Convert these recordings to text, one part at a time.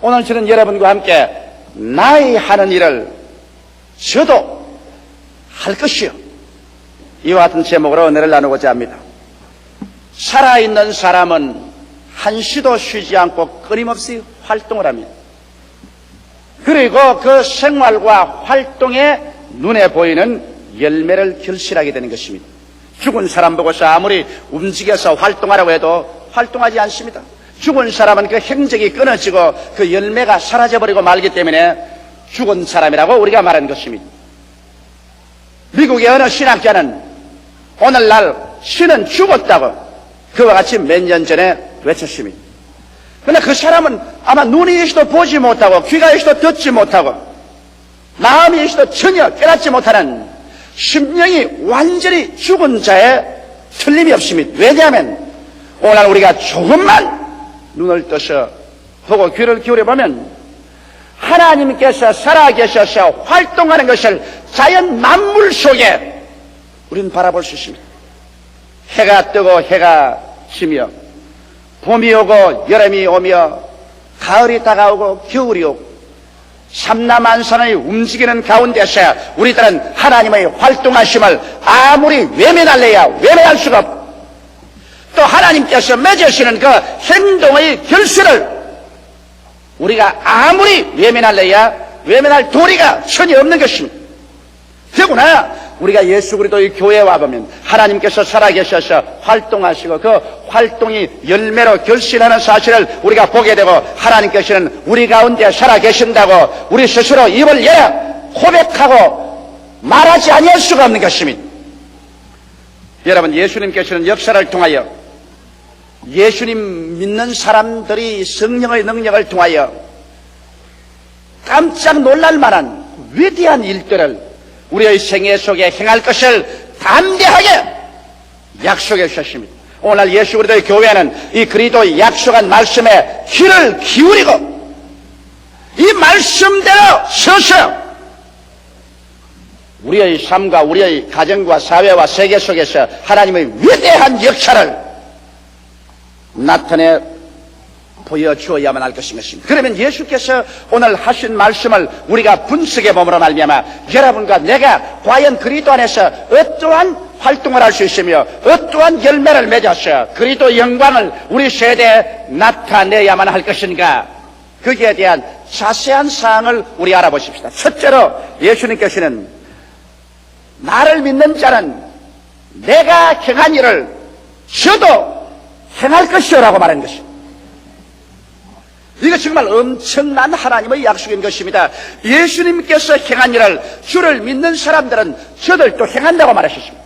오늘 저는 여러분과 함께 나의 하는 일을 저도 할 것이요, 이와 같은 제목으로 은혜를 나누고자 합니다. 살아있는 사람은 한시도 쉬지 않고 끊임없이 활동을 합니다. 그리고 그 생활과 활동에 눈에 보이는 열매를 결실하게 되는 것입니다. 죽은 사람 보고서 아무리 움직여서 활동하라고 해도 활동하지 않습니다. 죽은 사람은 그 행적이 끊어지고 그 열매가 사라져버리고 말기 때문에 죽은 사람이라고 우리가 말하는 것입니다. 미국의 어느 신학자는 오늘날 신은 죽었다고 그와 같이 몇 년 전에 외쳤습니다. 그러나 그 사람은 아마 눈이 있어도 보지 못하고 귀가 있어도 듣지 못하고 마음이 있어도 전혀 깨닫지 못하는 심령이 완전히 죽은 자에 틀림이 없습니다. 왜냐하면 오늘 우리가 조금만 눈을 떠서 보고 귀를 기울여보면 하나님께서 살아계셔서 활동하는 것을 자연 만물 속에 우리는 바라볼 수 있습니다. 해가 뜨고 해가 지며 봄이 오고 여름이 오며 가을이 다가오고 겨울이 오고 삼라만산의 움직이는 가운데서 우리들은 하나님의 활동하심을 아무리 외면할래야 외면할 수가 없고, 또 하나님께서 맺으시는 그 행동의 결실을 우리가 아무리 외면할래야 외면할 도리가 전혀 없는 것입니다. 더구나 우리가 예수 그리스도의 교회에 와보면 하나님께서 살아계셔서 활동하시고 그 활동이 열매로 결실하는 사실을 우리가 보게 되고, 하나님께서는 우리 가운데 살아계신다고 우리 스스로 입을 열어 고백하고 말하지 아니할 수가 없는 것입니다. 여러분, 예수님께서는 역사를 통하여 예수님 믿는 사람들이 성령의 능력을 통하여 깜짝 놀랄 만한 위대한 일들을 우리의 생애 속에 행할 것을 담대하게 약속해 주셨습니다. 오늘 예수 그리스도의 교회는 이 그리스도의 약속한 말씀에 귀를 기울이고 이 말씀대로 서서 우리의 삶과 우리의 가정과 사회와 세계 속에서 하나님의 위대한 역사를 나타내 보여주어야만 할 것인 것입니다. 그러면 예수께서 오늘 하신 말씀을 우리가 분석해 봄으로 말미암아 여러분과 내가 과연 그리스도 안에서 어떠한 활동을 할 수 있으며 어떠한 열매를 맺어서 그리스도 영광을 우리 세대에 나타내야만 할 것인가, 거기에 대한 자세한 사항을 우리 알아보십시다. 첫째로 예수님께서는 나를 믿는 자는 내가 행한 일을 저도 행할 것이라고 말한 것입니다. 이거 정말 엄청난 하나님의 약속인 것입니다. 예수님께서 행한 일을 주를 믿는 사람들은 저들도 행한다고 말하셨습니다.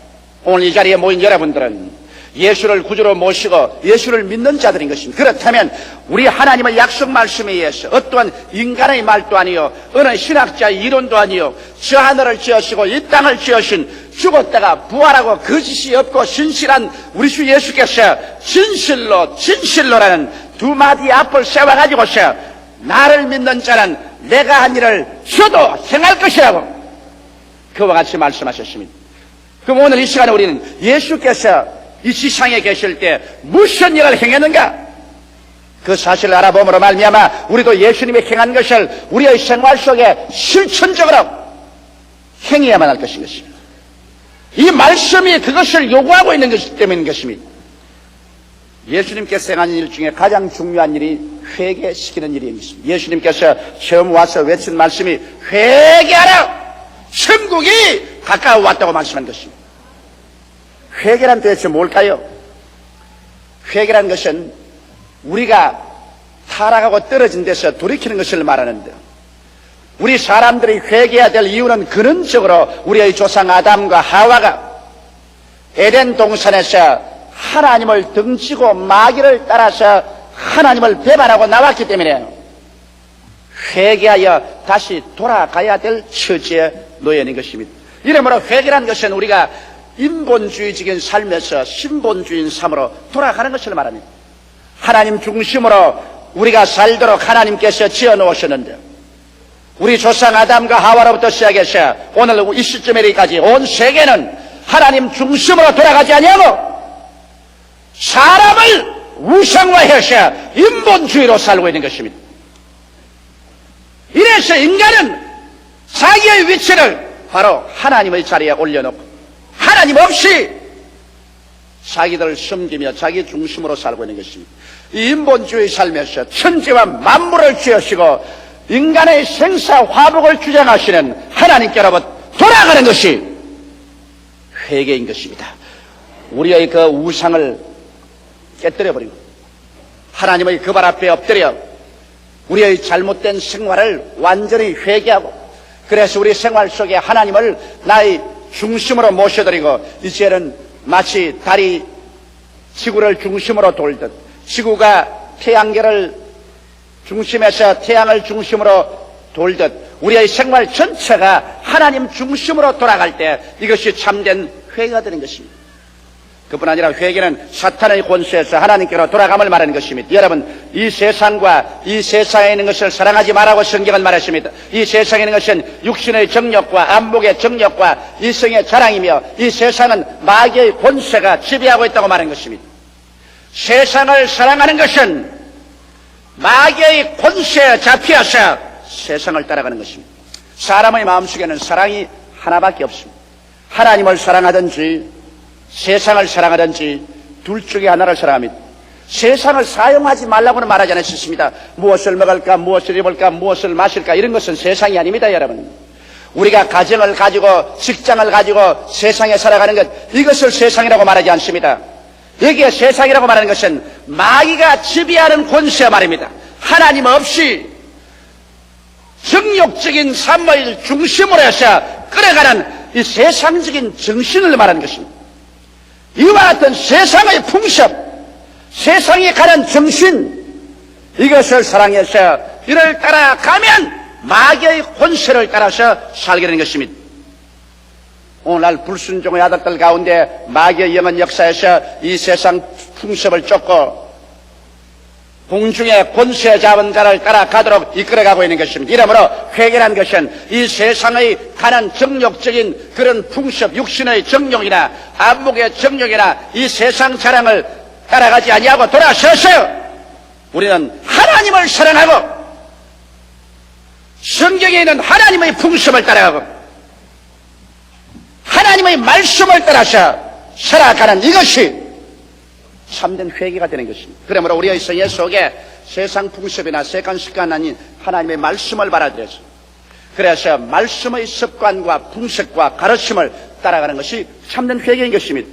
오늘 이 자리에 모인 여러분들은 예수를 구주로 모시고 예수를 믿는 자들인 것입니다. 그렇다면 우리 하나님의 약속 말씀에 의해서 어떠한 인간의 말도 아니요 어느 신학자의 이론도 아니요 저 하늘을 지으시고 이 땅을 지으신 죽었다가 부활하고 거짓이 없고 신실한 우리 주 예수께서 진실로라는 두 마디 앞을 세워가지고서 나를 믿는 자는 내가 한 일을 저도 행할 것이라고 그와 같이 말씀하셨습니다. 그럼 오늘 이 시간에 우리는 예수께서 이 지상에 계실 때 무슨 일을 행했는가, 그 사실을 알아봄으로 말미암아 우리도 예수님이 행한 것을 우리의 생활 속에 실천적으로 행해야만 할 것인 것입니다. 이 말씀이 그것을 요구하고 있는 것이기 때문인 것입니다. 예수님께서 행한 일 중에 가장 중요한 일이 회개시키는 일인 것입니다. 예수님께서 처음 와서 외친 말씀이 회개하라, 천국이 가까워 왔다고 말씀한 것입니다. 회개란 도대체 뭘까요? 회개란 것은 우리가 타락하고 떨어진 데서 돌이키는 것을 말하는데, 우리 사람들이 회개해야 될 이유는 근원적으로 우리의 조상 아담과 하와가 에덴 동산에서 하나님을 등지고 마귀를 따라서 하나님을 배반하고 나왔기 때문에 회개하여 다시 돌아가야 될 처지에 놓여 있는 것입니다. 이러므로 회개라는 것은 우리가 인본주의적인 삶에서 신본주의인 삶으로 돌아가는 것을 말합니다. 하나님 중심으로 우리가 살도록 하나님께서 지어놓으셨는데, 우리 조상 아담과 하와로부터 시작해서 오늘 이 시점에 이르기까지 온 세계는 하나님 중심으로 돌아가지 아니하고 사람을 우상화해서 인본주의로 살고 있는 것입니다. 그래서 인간은 자기의 위치를 바로 하나님의 자리에 올려놓고 하나님 없이 자기들을 섬기며 자기 중심으로 살고 있는 것입니다. 이 인본주의 삶에서 천지와 만물을 지으시고 인간의 생사 화복을 주장하시는 하나님께로부터 돌아가는 것이 회개인 것입니다. 우리의 그 우상을 깨뜨려버리고 하나님의 그 발 앞에 엎드려 우리의 잘못된 생활을 완전히 회개하고 그래서 우리 생활 속에 하나님을 나의 중심으로 모셔드리고 이제는 마치 달이 지구를 중심으로 돌듯 지구가 태양계를 중심에서 태양을 중심으로 돌듯 우리의 생활 전체가 하나님 중심으로 돌아갈 때 이것이 참된 회개가 되는 것입니다. 그뿐 아니라 회개는 사탄의 권세에서 하나님께로 돌아감을 말하는 것입니다. 여러분, 이 세상과 이 세상에 있는 것을 사랑하지 말라고 성경은 말했습니다. 이 세상에 있는 것은 육신의 정욕과 안목의 정욕과 이성의 자랑이며 이 세상은 마귀의 권세가 지배하고 있다고 말하는 것입니다. 세상을 사랑하는 것은 마귀의 권세에 잡혀서 세상을 따라가는 것입니다. 사람의 마음속에는 사랑이 하나밖에 없습니다. 하나님을 사랑하든지 세상을 사랑하든지 둘 중에 하나를 사랑합니다. 세상을 사용하지 말라고는 말하지 않으셨습니다. 무엇을 먹을까, 무엇을 입을까, 무엇을 마실까 이런 것은 세상이 아닙니다. 여러분, 우리가 가정을 가지고 직장을 가지고 세상에 살아가는 것 이것을 세상이라고 말하지 않습니다. 여기에 세상이라고 말하는 것은 마귀가 지배하는 권세 말입니다. 하나님 없이 정욕적인 삶을 중심으로 해서 끌어가는 이 세상적인 정신을 말하는 것입니다. 이와 같은 세상의 풍습, 세상에 가는 정신, 이것을 사랑해서 이를 따라가면 마귀의 권세를 따라서 살게 되는 것입니다. 오늘날 불순종의 아들들 가운데 마귀의 영은 역사에서 이 세상 풍습을 쫓고 공중의 권세 잡은 자를 따라가도록 이끌어가고 있는 것입니다. 이러므로 회개라는 것은 이 세상의 가는 정욕적인 그런 풍습, 육신의 정욕이나 안목의 정욕이나 이 세상 자랑을 따라가지 아니하고 돌아서서 우리는 하나님을 사랑하고 성경에 있는 하나님의 풍습을 따라가고 하나님의 말씀을 따라서 살아가는 이것이 참된 회개가 되는 것입니다. 그러므로 우리의 생애 속에 세상 풍습이나 세상 습관 아닌 하나님의 말씀을 받아들여서 그래서 말씀의 습관과 풍습과 가르침을 따라가는 것이 참된 회개인 것입니다.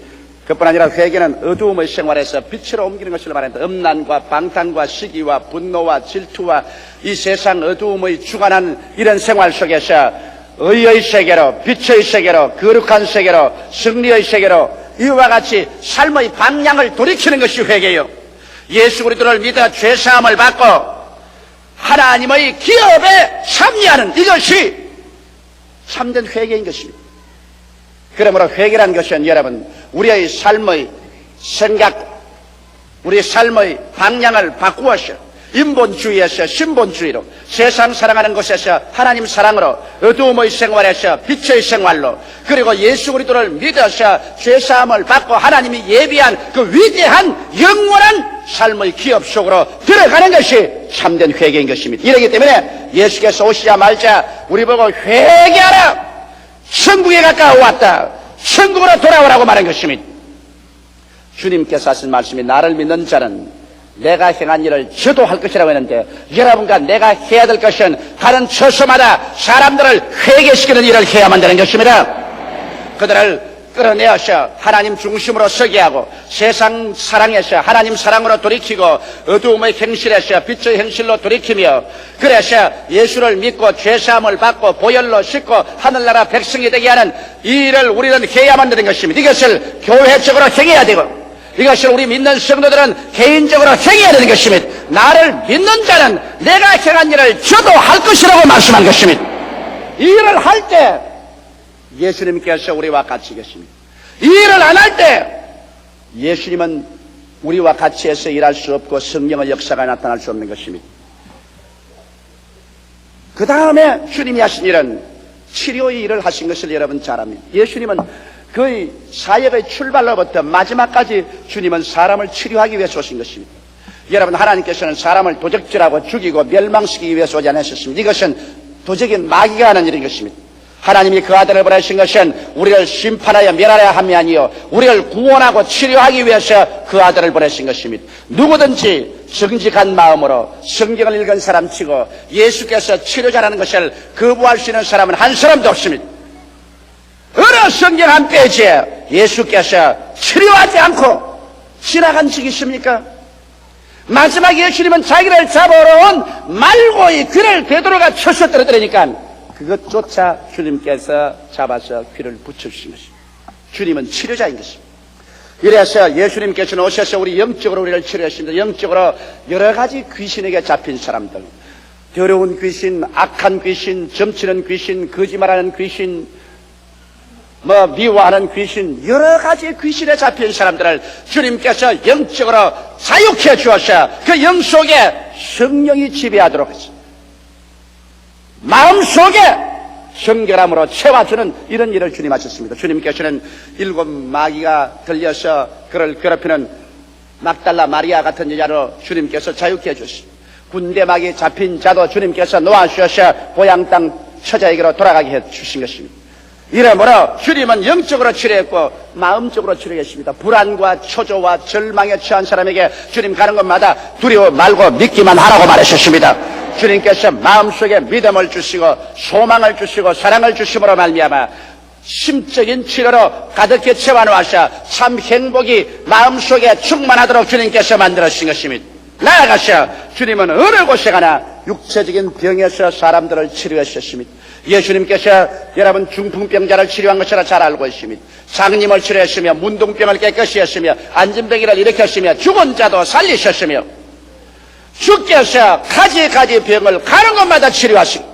그뿐 아니라 회개는 어두움의 생활에서 빛으로 옮기는 것을 말합니다. 음란과 방탕과 시기와 분노와 질투와 이 세상 어두움의 주관한 이런 생활 속에서 의의 세계로, 빛의 세계로, 거룩한 세계로, 승리의 세계로 이와 같이 삶의 방향을 돌이키는 것이 회개요. 예수 그리스도를 믿어 죄사함을 받고 하나님의 기업에 참여하는 이것이 참된 회개인 것입니다. 그러므로 회개라는 것은 여러분 우리의 삶의 생각, 우리의 삶의 방향을 바꾸어서 인본주의에서 신본주의로 세상 사랑하는 곳에서 하나님 사랑으로 어두움의 생활에서 빛의 생활로 그리고 예수 그리스도를 믿어서 죄사함을 받고 하나님이 예비한 그 위대한 영원한 삶의 기업 속으로 들어가는 것이 참된 회개인 것입니다. 이러기 때문에 예수께서 오시자마자 우리 보고 회개하라, 천국에 가까워 왔다, 천국으로 돌아오라고 말한 것입니다. 주님께서 하신 말씀이 나를 믿는 자는 내가 행한 일을 저도 할 것이라고 했는데 여러분과 내가 해야 될 것은 가는 처소마다 사람들을 회개시키는 일을 해야만 되는 것입니다. 그들을 끌어내어서 하나님 중심으로 서게 하고 세상 사랑에서 하나님 사랑으로 돌이키고 어두움의 행실에서 빛의 행실로 돌이키며 그래서 예수를 믿고 죄사함을 받고 보혈로 씻고 하늘나라 백성이 되게 하는 이 일을 우리는 해야만 되는 것입니다. 이것을 교회적으로 행해야 되고 이것을 우리 믿는 성도들은 개인적으로 행해야 되는 것입니다. 나를 믿는 자는 내가 행한 일을 저도 할 것이라고 말씀한 것입니다. 이 일을 할 때 예수님께서 우리와 같이 계십니다. 이 일을 안 할 때 예수님은 우리와 같이 해서 일할 수 없고 성령의 역사가 나타날 수 없는 것입니다. 그 다음에 주님이 하신 일은 치료의 일을 하신 것을 여러분 잘 압니다. 예수님은 그의 사역의 출발로부터 마지막까지 주님은 사람을 치료하기 위해서 오신 것입니다. 여러분 하나님께서는 사람을 도적질하고 죽이고 멸망시키기 위해서 오지 않으셨습니다. 이것은 도적인 마귀가 하는 일인 것입니다. 하나님이 그 아들을 보내신 것은 우리를 심판하여 멸하려 함이 아니요 우리를 구원하고 치료하기 위해서 그 아들을 보내신 것입니다. 누구든지 정직한 마음으로 성경을 읽은 사람 치고 예수께서 치료자라는 것을 거부할 수 있는 사람은 한 사람도 없습니다. 어느 성경 한 페이지에 예수께서 치료하지 않고 지나간 적이 있습니까? 마지막 예수님은 자기를 잡아오러 온 말고의 귀를 베드로가 쳐서 떨어뜨리니까 그것조차 주님께서 잡아서 귀를 붙여주신 것입니다. 주님은 치료자인 것입니다. 이래서 예수님께서는 오셔서 우리 영적으로 우리를 치료하십니다. 영적으로 여러 가지 귀신에게 잡힌 사람들, 더러운 귀신, 악한 귀신, 점치는 귀신, 거짓말하는 귀신, 미워하는 귀신, 여러 가지 귀신에 잡힌 사람들을 주님께서 영적으로 자유케 주어서 그 영 속에 성령이 지배하도록 하십니다. 마음속에 정결함으로 채워주는 이런 일을 주님 하셨습니다. 주님께서는 7 마귀가 들려서 그를 괴롭히는 막달라 마리아 같은 여자로 주님께서 자유케 해주십니다. 군대 마귀 잡힌 자도 주님께서 놓아주셔서 고향 땅 처자에게로 돌아가게 해주신 것입니다. 이러므로 주님은 영적으로 치료했고 마음적으로 치료했습니다. 불안과 초조와 절망에 처한 사람에게 주님 가는 곳마다 두려워 말고 믿기만 하라고 말하셨습니다. 주님께서 마음속에 믿음을 주시고 소망을 주시고 사랑을 주심으로 말미암아 심적인 치료로 가득히 채워놓으셔 참 행복이 마음속에 충만하도록 주님께서 만들어주신 것입니다. 나아가셔 주님은 어느 곳에 가나 육체적인 병에서 사람들을 치료하셨습니다. 예수님께서 여러분 중풍병자를 치료한 것이라 잘 알고 있습니다. 장님을 치료했으며 문둥병을 깨끗이 했으며 안진병이를 일으켰으며 죽은 자도 살리셨으며 주께서 가지 병을 가는 곳마다 치료하시고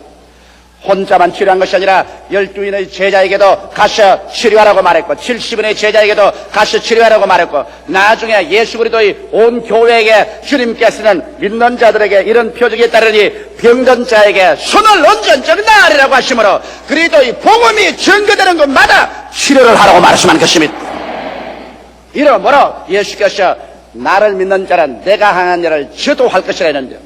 혼자만 치료한 것이 아니라 12인의 제자에게도 가서 치료하라고 말했고 70인의 제자에게도 가서 치료하라고 말했고 나중에 예수 그리스도의 온 교회에게 주님께서는 믿는 자들에게 이런 표적이 따르니 병든 자에게 손을 얹은 나으리라고 하시므로 그리스도의 복음이 전거되는 곳마다 치료를 하라고 말씀한 것입니다. 이러므로 예수께서 나를 믿는 자는 내가 행한 일을 저도 할 것이라 했는데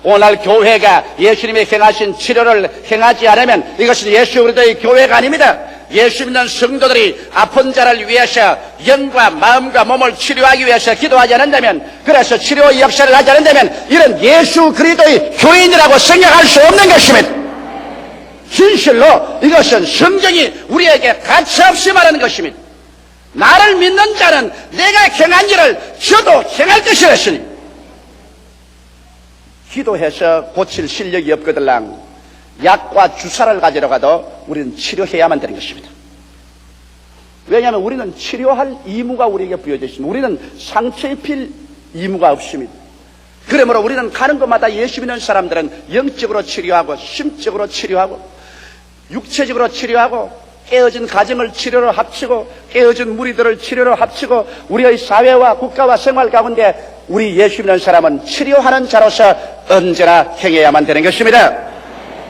오늘 교회가 예수님이 행하신 치료를 행하지 않으면 이것은 예수 그리스도의 교회가 아닙니다. 예수 믿는 성도들이 아픈 자를 위해서 영과 마음과 몸을 치료하기 위해서 기도하지 않는다면 그래서 치료의 역사를 하지 않는다면 이런 예수 그리스도의 교인이라고 생각할 수 없는 것입니다. 진실로 이것은 성경이 우리에게 가차없이 말하는 것입니다. 나를 믿는 자는 내가 행한 일을 저도 행할 것이라 했으니 기도해서 고칠 실력이 없거들랑 약과 주사를 가지러 가도 우리는 치료해야만 되는 것입니다. 왜냐하면 우리는 치료할 의무가 우리에게 부여져 있습니다. 우리는 상처 입힐 의무가 없습니다. 그러므로 우리는 가는 곳마다 예수 믿는 사람들은 영적으로 치료하고 심적으로 치료하고 육체적으로 치료하고 깨어진 가정을 치료로 합치고 깨어진 무리들을 치료로 합치고 우리의 사회와 국가와 생활 가운데 우리 예수 믿는 사람은 치료하는 자로서 언제나 행해야만 되는 것입니다.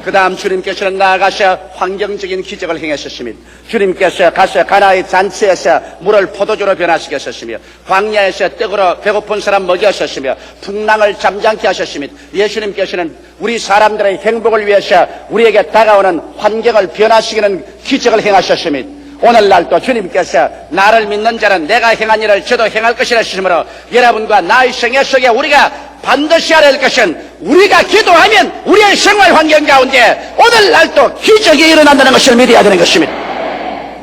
그 다음 주님께서는 나아가서 환경적인 기적을 행하셨습니다. 주님께서 가서 가나의 잔치에서 물을 포도주로 변화시켰었으며 광야에서 떡으로 배고픈 사람 먹였었으며 풍랑을 잠잠케 하셨습니다. 예수님께서는 우리 사람들의 행복을 위해서 우리에게 다가오는 환경을 변화시키는 기적을 행하셨습니다. 오늘날도 주님께서 나를 믿는 자는 내가 행한 일을 저도 행할 것이라 하시므로 여러분과 나의 생애 속에 우리가 반드시 알아야 할 것은 우리가 기도하면 우리의 생활 환경 가운데 오늘날도 기적이 일어난다는 것을 믿어야 되는 것입니다.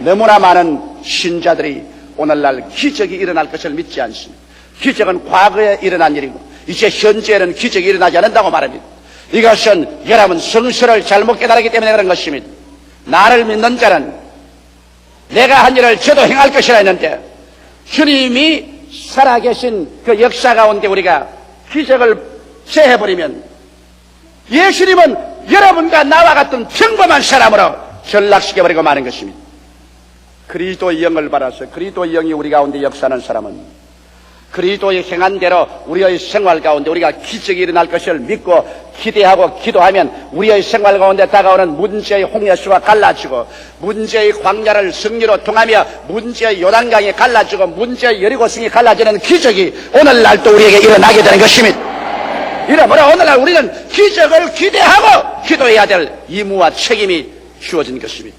너무나 많은 신자들이 오늘날 기적이 일어날 것을 믿지 않습니다. 기적은 과거에 일어난 일이고 이제 현재에는 기적이 일어나지 않는다고 말합니다. 이것은 여러분 성서를 잘못 깨달았기 때문에 그런 것입니다. 나를 믿는 자는 내가 한 일을 저도 행할 것이라 했는데 주님이 살아계신 그 역사 가운데 우리가 기적을 제해버리면 예수님은 여러분과 나와 같은 평범한 사람으로 전락시켜버리고 마는 것입니다. 그리스도의 영을 받아서 그리스도의 영이 우리 가운데 역사하는 사람은 그리스도의 행한 대로 우리의 생활 가운데 우리가 기적이 일어날 것을 믿고 기대하고 기도하면 우리의 생활 가운데 다가오는 문제의 홍해수가 갈라지고 문제의 광야를 승리로 통하며 문제의 요단강이 갈라지고 문제의 여리고성이 갈라지는 기적이 오늘날 또 우리에게 일어나게 되는 것입니다. 이러므로 오늘날 우리는 기적을 기대하고 기도해야 될 의무와 책임이 주어진 것입니다.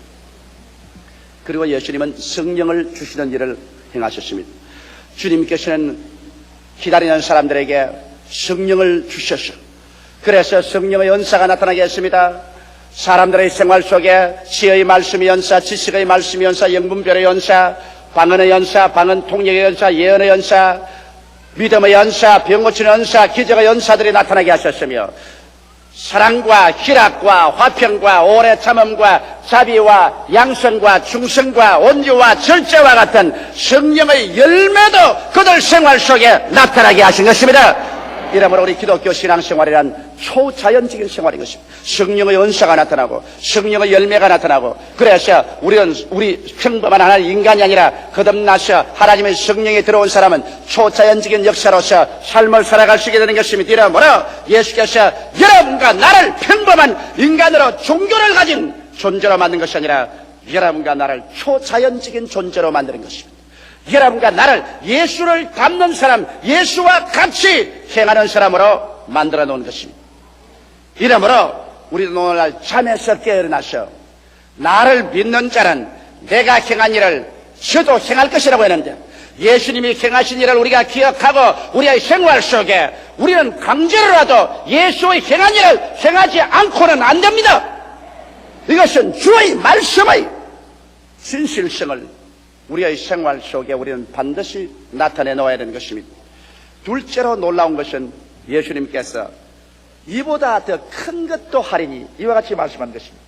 그리고 예수님은 성령을 주시는 일을 행하셨습니다. 주님께서는 기다리는 사람들에게 성령을 주셔서 그래서 성령의 은사가 나타나게 했습니다. 사람들의 생활 속에 지혜의 말씀의 연사, 지식의 말씀의 연사, 영분별의 연사, 방언의 연사, 방언 통역의 연사, 예언의 연사, 믿음의 연사, 병 고치는 연사, 기적의 연사들이 나타나게 하셨으며 사랑과 희락과 화평과 오래 참음과 자비와 양선과 충성과 온유와 절제와 같은 성령의 열매도 그들 생활 속에 나타나게 하신 것입니다. 이러므로 우리 기독교 신앙생활이란 초자연적인 생활인 것입니다. 성령의 은사가 나타나고 성령의 열매가 나타나고 그래서 우리 평범한 하나의 인간이 아니라 거듭나서 하나님의 성령이 들어온 사람은 초자연적인 역사로서 삶을 살아갈 수 있게 되는 것입니다. 이러므로 예수께서 여러분과 나를 평범한 인간으로 종교를 가진 존재로 만든 것이 아니라 여러분과 나를 초자연적인 존재로 만드는 것입니다. 여러분과 나를 예수를 닮는 사람, 예수와 같이 행하는 사람으로 만들어 놓은 것입니다. 이러므로 우리는 오늘날 잠에서 깨어나서 나를 믿는 자는 내가 행한 일을 저도 행할 것이라고 했는데 예수님이 행하신 일을 우리가 기억하고 우리의 생활 속에 우리는 강제로라도 예수의 행한 일을 행하지 않고는 안 됩니다. 이것은 주의 말씀의 진실성을 우리의 생활 속에 우리는 반드시 나타내 놓아야 되는 것입니다. 둘째로 놀라운 것은 예수님께서 이보다 더 큰 것도 하리니 이와 같이 말씀한 것입니다.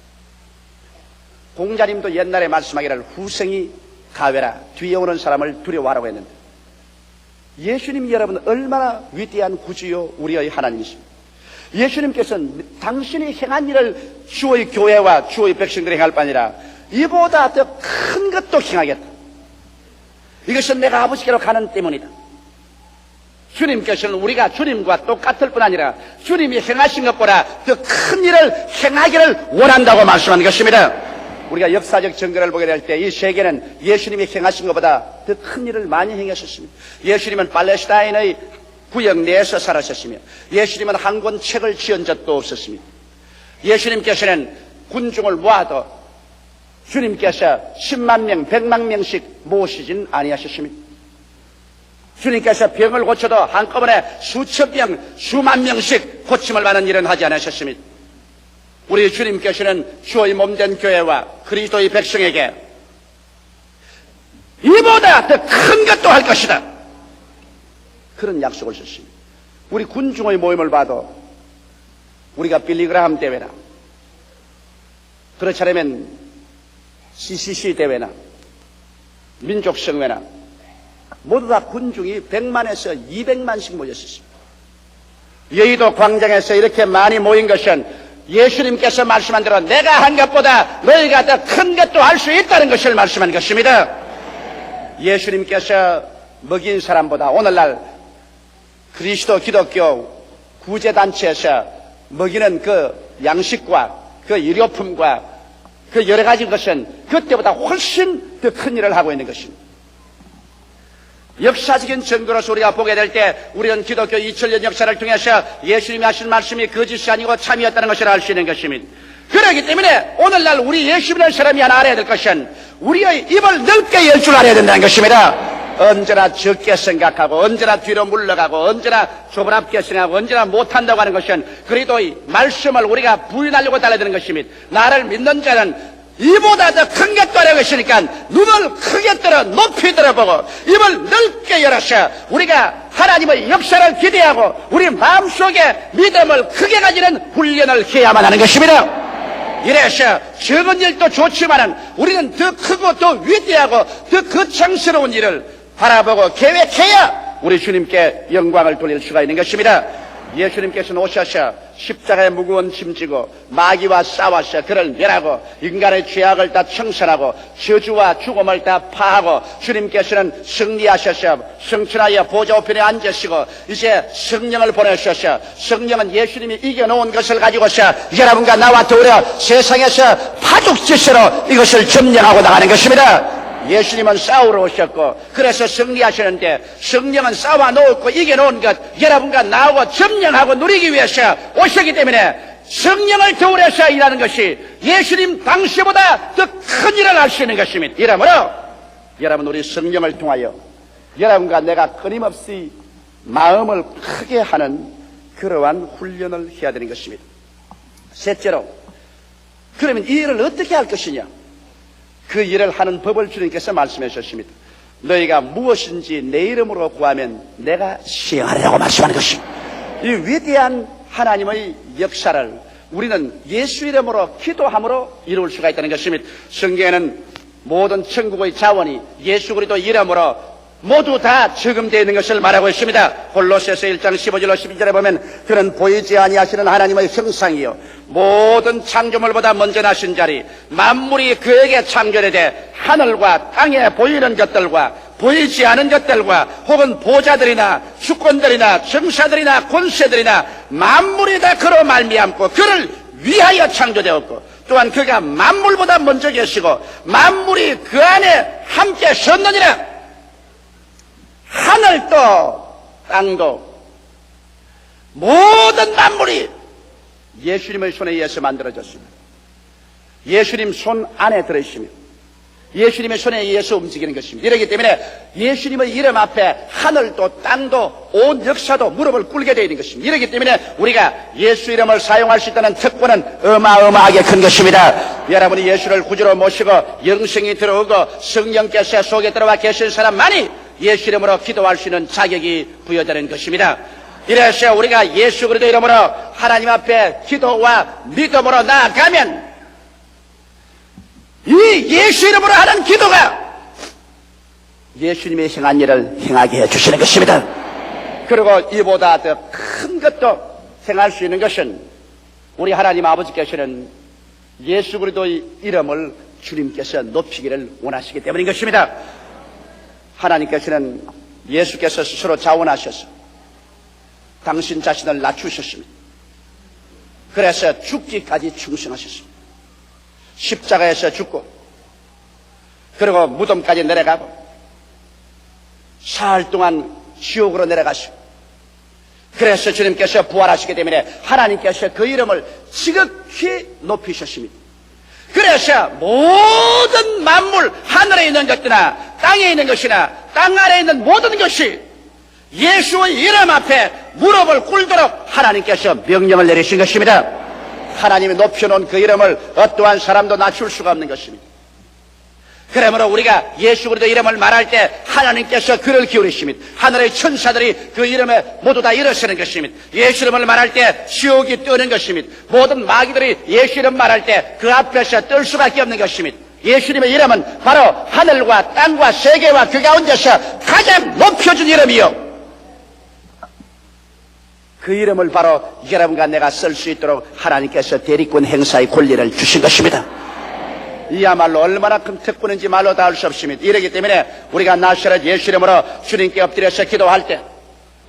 공자님도 옛날에 말씀하기를 후생이 가외라 뒤에 오는 사람을 두려워하라고 했는데 예수님이 여러분 얼마나 위대한 구주요 우리의 하나님이십니까? 예수님께서는 당신이 행한 일을 주의 교회와 주의 백성들이 행할 뿐 아니라 이보다 더 큰 것도 행하겠다. 이것은 내가 아버지께로 가는 때문이다. 주님께서는 우리가 주님과 똑같을 뿐 아니라 주님이 행하신 것보다 더 큰 일을 행하기를 원한다고 말씀하는 것입니다. 우리가 역사적 증거를 보게 될 때 이 세계는 예수님이 행하신 것보다 더 큰 일을 많이 행하셨습니다. 예수님은 팔레스타인의 구역 내에서 살아셨으며 예수님은 한 권 책을 지은 적도 없었습니다. 예수님께서는 군중을 모아도 주님께서 10만 명, 100만 명씩 모시진 아니하셨습니다. 주님께서 병을 고쳐도 한꺼번에 수천 명, 수만 명씩 고침을 받는 일은 하지 않으셨습니다. 우리 주님께서는 주의 몸된 교회와 그리스도의 백성에게 이보다 더 큰 것도 할 것이다. 그런 약속을 주셨습니다. 우리 군중의 모임을 봐도 우리가 빌리그라함 대회나 그렇지 않으면 CCC 대회나 민족성회나 모두 다 군중이 100만에서 200만씩 모였습니다. 여의도 광장에서 이렇게 많이 모인 것은 예수님께서 말씀한 대로 내가 한 것보다 너희가 더 큰 것도 할 수 있다는 것을 말씀한 것입니다. 예수님께서 먹인 사람보다 오늘날 그리스도 기독교 구제단체에서 먹이는 그 양식과 그 일료품과 그 여러 가지 것은 그때보다 훨씬 더 큰 일을 하고 있는 것입니다. 역사적인 증거로서 우리가 보게 될 때 우리는 기독교 2000년 역사를 통해서 예수님이 하신 말씀이 거짓이 아니고 참이었다는 것을 알 수 있는 것입니다. 그렇기 때문에 오늘날 우리 예수 믿는 사람이 하나 알아야 될 것은 우리의 입을 넓게 열 줄 알아야 된다는 것입니다. 언제나 적게 생각하고 언제나 뒤로 물러가고 언제나 조그맣게 생각하고 언제나 못한다고 하는 것은 그래도 이 말씀을 우리가 부인하려고 달려드는 것입니다. 나를 믿는 자는 이보다 더 큰 것도 하려고 했으니까 눈을 크게 들어 높이 들어보고 입을 넓게 열어서 우리가 하나님의 역사를 기대하고 우리 마음속에 믿음을 크게 가지는 훈련을 해야만 하는 것입니다. 이래서 적은 일도 좋지만은 우리는 더 크고 더 위대하고 더 거창스러운 일을 바라보고 계획해야 우리 주님께 영광을 돌릴 수가 있는 것입니다. 예수님께서는 오셔서 십자가에 무거운 짐 지고 마귀와 싸워서 그를 멸하고 인간의 죄악을 다 청산하고 저주와 죽음을 다 파하고 주님께서는 승리하셔서 성천하여 보좌 우편에 앉으시고 이제 성령을 보내셔서 성령은 예수님이 이겨놓은 것을 가지고서 여러분과 나와 더불어 세상에서 파죽지세로 이것을 점령하고 나가는 것입니다. 예수님은 싸우러 오셨고 그래서 승리하시는데 성령은 싸워 놓고 이겨놓은 것 여러분과 나하고 점령하고 누리기 위해서 오셨기 때문에 성령을 겨울에서 일하는 것이 예수님 당시보다 더 큰 일을 할 수 있는 것입니다. 이러므로 여러분 우리 성령을 통하여 여러분과 내가 끊임없이 마음을 크게 하는 그러한 훈련을 해야 되는 것입니다. 셋째로 그러면 이 일을 어떻게 할 것이냐? 그 일을 하는 법을 주님께서 말씀해 주셨습니다. 너희가 무엇인지 내 이름으로 구하면 내가 시행하리라고 말씀하는 것입니다. 이 위대한 하나님의 역사를 우리는 예수 이름으로 기도함으로 이룰 수가 있다는 것입니다. 성경에는 모든 천국의 자원이 예수 그리스도 이름으로 모두 다 저금되어 있는 것을 말하고 있습니다. 골로새서 1장 15절로 12절에 보면 그는 보이지 아니하시는 하나님의 형상이요 모든 창조물보다 먼저 나신 자리 만물이 그에게 창조되되 하늘과 땅에 보이는 것들과 보이지 않은 것들과 혹은 보좌들이나 주권들이나 정사들이나 권세들이나 만물이 다 그로 말미암고 그를 위하여 창조되었고 또한 그가 만물보다 먼저 계시고 만물이 그 안에 함께 섰느니라. 하늘도 땅도 모든 만물이 예수님의 손에 의해서 만들어졌습니다. 예수님 손 안에 들어있습니다. 예수님의 손에 의해서 움직이는 것입니다. 이렇기 때문에 예수님의 이름 앞에 하늘도 땅도 온 역사도 무릎을 꿇게 되어 있는 것입니다. 이렇기 때문에 우리가 예수 이름을 사용할 수 있다는 특권은 어마어마하게 큰 것입니다. 여러분이 예수를 구주로 모시고 영생이 들어오고 성령께서 속에 들어와 계신 사람만이 예수 이름으로 기도할 수 있는 자격이 부여되는 것입니다. 이래서 우리가 예수 그리스도 이름으로 하나님 앞에 기도와 믿음으로 나아가면 이 예수 이름으로 하는 기도가 예수님의 행한 일을 행하게 해주시는 것입니다. 그리고 이보다 더 큰 것도 행할 수 있는 것은 우리 하나님 아버지께서는 예수 그리스도의 이름을 주님께서 높이기를 원하시기 때문인 것입니다. 하나님께서는 예수께서 스스로 자원하셔서 당신 자신을 낮추셨습니다. 그래서 죽기까지 충성하셨습니다. 십자가에서 죽고 그리고 무덤까지 내려가고 사흘 동안 지옥으로 내려가시고 그래서 주님께서 부활하시기 때문에 하나님께서 그 이름을 지극히 높이셨습니다. 그래서 모든 만물 하늘에 있는 것이나 땅에 있는 것이나 땅 아래에 있는 모든 것이 예수의 이름 앞에 무릎을 꿇도록 하나님께서 명령을 내리신 것입니다. 하나님이 높여놓은 그 이름을 어떠한 사람도 낮출 수가 없는 것입니다. 그러므로 우리가 예수 그리스도 이름을 말할 때 하나님께서 귀를 기울이십니다. 하늘의 천사들이 그 이름에 모두 다 일어서는 것입니다. 예수 이름을 말할 때 지옥이 뜨는 것입니다. 모든 마귀들이 예수 이름 말할 때 그 앞에서 뜰 수밖에 없는 것입니다. 예수님의 이름은 바로 하늘과 땅과 세계와 그 가운데서 가장 높여준 이름이요 그 이름을 바로 여러분과 내가 쓸 수 있도록 하나님께서 대리권 행사의 권리를 주신 것입니다. 이야말로 얼마나 큰 특권인지 말로 다 할 수 없습니다. 이러기 때문에 우리가 나사렛 예수 이름으로 주님께 엎드려서 기도할 때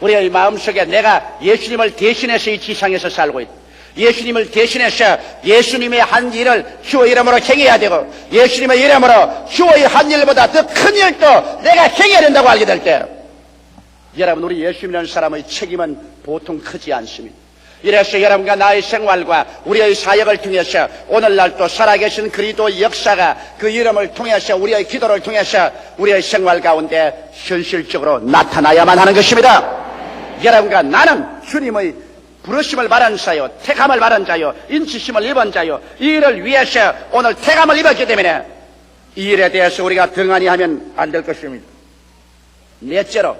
우리의 마음속에 내가 예수님을 대신해서 이 지상에서 살고 있다. 예수님을 대신해서 예수님의 한 일을 주의 이름으로 행해야 되고 예수님의 이름으로 주의 한 일보다 더 큰 일도 내가 행해야 된다고 알게 될 때 여러분 우리 예수님이라는 사람의 책임은 보통 크지 않습니다. 이래서 여러분과 나의 생활과 우리의 사역을 통해서 오늘날도 살아계신 그리스도의 역사가 그 이름을 통해서 우리의 기도를 통해서 우리의 생활 가운데 현실적으로 나타나야만 하는 것입니다. 여러분과 나는 주님의 부르심을 받은 자요 택함을 받은 자요 인치심을 입은 자요 이 일을 위해서 오늘 택함을 입었기 때문에 이 일에 대해서 우리가 등한히 하면 안 될 것입니다. 넷째로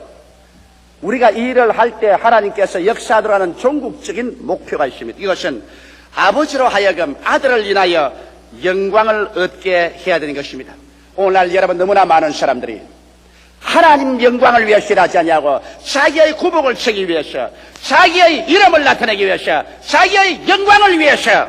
우리가 이 일을 할 때 하나님께서 역사하도록 하는 종국적인 목표가 있습니다. 이것은 아버지로 하여금 아들을 인하여 영광을 얻게 해야 되는 것입니다. 오늘날 여러분 너무나 많은 사람들이 하나님 영광을 위해서 일하지 않냐고 자기의 구복을 채기 위해서 자기의 이름을 나타내기 위해서 자기의 영광을 위해서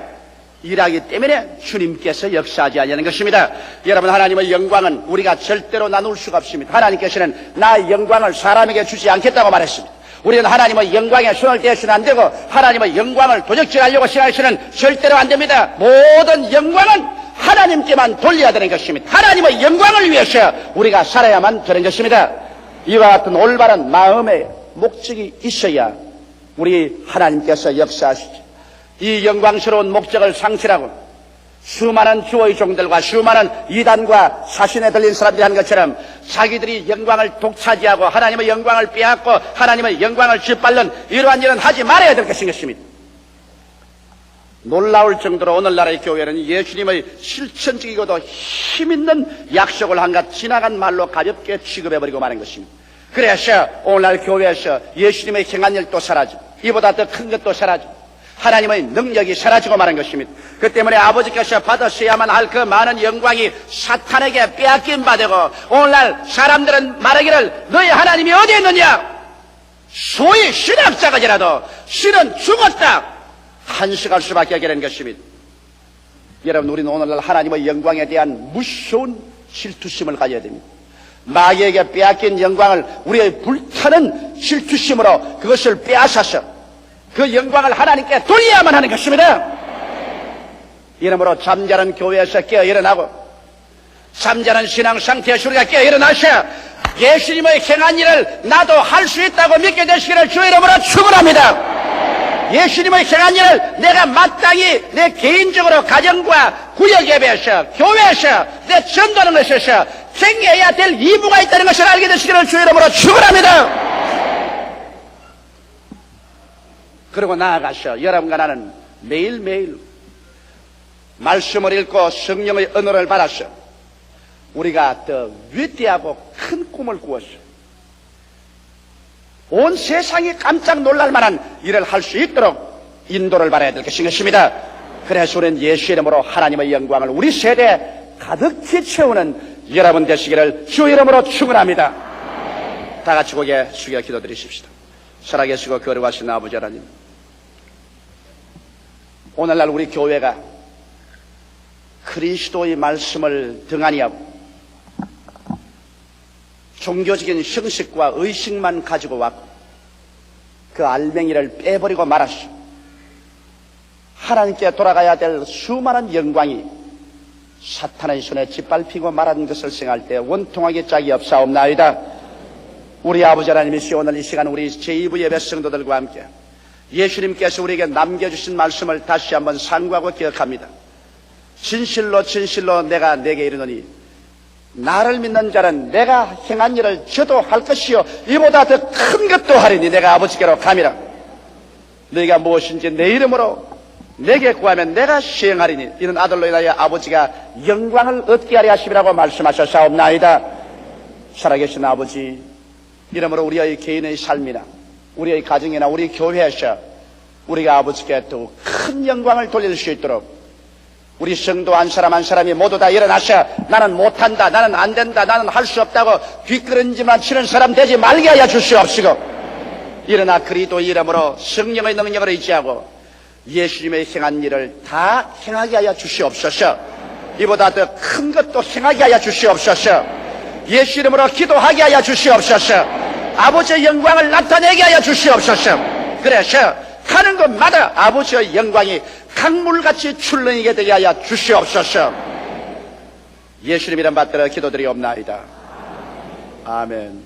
일하기 때문에 주님께서 역사하지 않냐는 것입니다. 여러분 하나님의 영광은 우리가 절대로 나눌 수가 없습니다. 하나님께서는 나의 영광을 사람에게 주지 않겠다고 말했습니다. 우리는 하나님의 영광에 손을 대서는 안 되고 하나님의 영광을 도적질하려고 생각해서는 절대로 안 됩니다. 모든 영광은 하나님께만 돌려야 되는 것입니다. 하나님의 영광을 위해서 우리가 살아야만 되는 것입니다. 이와 같은 올바른 마음의 목적이 있어야 우리 하나님께서 역사하시죠. 이 영광스러운 목적을 상실하고 수많은 주의 종들과 수많은 이단과 사신에 들린 사람들이 한 것처럼 자기들이 영광을 독차지하고 하나님의 영광을 빼앗고 하나님의 영광을 짓밟는 이러한 일은 하지 말아야 될 것입니다. 놀라울 정도로 오늘날의 교회는 예수님의 실천적이고도 힘있는 약속을 한갓 지나간 말로 가볍게 취급해버리고 마는 것입니다. 그래서 오늘날 교회에서 예수님의 행한 일도 사라지고 이보다 더 큰 것도 사라지고 하나님의 능력이 사라지고 마는 것입니다. 그 때문에 아버지께서 받으셔야만 할 그 많은 영광이 사탄에게 빼앗긴 바 되고 오늘날 사람들은 말하기를 너희 하나님이 어디에 있느냐? 소위 신학자가지라도 신은 죽었다 한식할 수밖에 없게 된 것입니다. 여러분, 우리는 오늘날 하나님의 영광에 대한 무서운 질투심을 가져야 됩니다. 마귀에게 빼앗긴 영광을 우리의 불타는 질투심으로 그것을 빼앗아서 그 영광을 하나님께 돌려야만 하는 것입니다. 이러므로 잠자는 교회에서 깨어 일어나고 잠자는 신앙 상태에서 우리가 깨어 일어나서 예수님의 행한 일을 나도 할 수 있다고 믿게 되시기를 주 이름으로 축원합니다. 예수님의 행한 일을 내가 마땅히 내 개인적으로 가정과 구역 예배에서 교회에서 내 전도하는 것에서 챙겨야 될義務가 있다는 것을 알게 되시기를 주 이름으로 축원합니다. 그리고 나아가서 여러분과 나는 매일매일 말씀을 읽고 성령의 은혜를 받아서 우리가 더 위대하고 큰 꿈을 꾸어서 온 세상이 깜짝 놀랄 만한 일을 할 수 있도록 인도를 받아야 될 것입니다. 그래서 우리는 예수 이름으로 하나님의 영광을 우리 세대에 가득히 채우는 여러분 되시기를 주 이름으로 축원합니다. 다 같이 고개 숙여 기도드리십시다. 살아계시고 거룩하신 아버지 하나님, 오늘날 우리 교회가 그리스도의 말씀을 등한히 하고 종교적인 형식과 의식만 가지고 왔고 그 알맹이를 빼버리고 말았어. 하나님께 돌아가야 될 수많은 영광이 사탄의 손에 짓밟히고 말한 것을 생각할 때 원통하게 짝이 없사옵나이다. 우리 아버지 하나님이시여, 오늘 이 시간 우리 제2부 예배 성도들과 함께 예수님께서 우리에게 남겨주신 말씀을 다시 한번 상고하고 기억합니다. 진실로 진실로 내가 내게 이르노니 나를 믿는 자는 내가 행한 일을 저도 할 것이요 이보다 더 큰 것도 하리니 내가 아버지께로 감이라. 너희가 무엇인지 내 이름으로 내게 구하면 내가 시행하리니 이는 아들로 인하여 아버지가 영광을 얻게 하려 하심이라고 말씀하셨사옵나이다. 살아계신 아버지, 이러므로 우리의 개인의 삶이나 우리의 가정이나 우리 교회에서 우리가 아버지께 더 큰 영광을 돌릴 수 있도록 우리 성도 한 사람 한 사람이 모두 다 일어나서 나는 못한다, 나는 안 된다, 나는 할 수 없다고 뒷걸음질만 치는 사람 되지 말게 하여 주시옵시고, 일어나 그리스도 이름으로 성령의 능력을 의지하고 예수님의 행한 일을 다 행하게 하여 주시옵소서. 이보다 더 큰 것도 행하게 하여 주시옵소서. 예수 이름으로 기도하게 하여 주시옵소서. 아버지의 영광을 나타내게 하여 주시옵소서. 그래서 하는 것마다 아버지의 영광이 강물같이 출렁이게 되게 하여 주시옵소서. 예수님 이름 받들어 기도드리옵나이다. 아멘.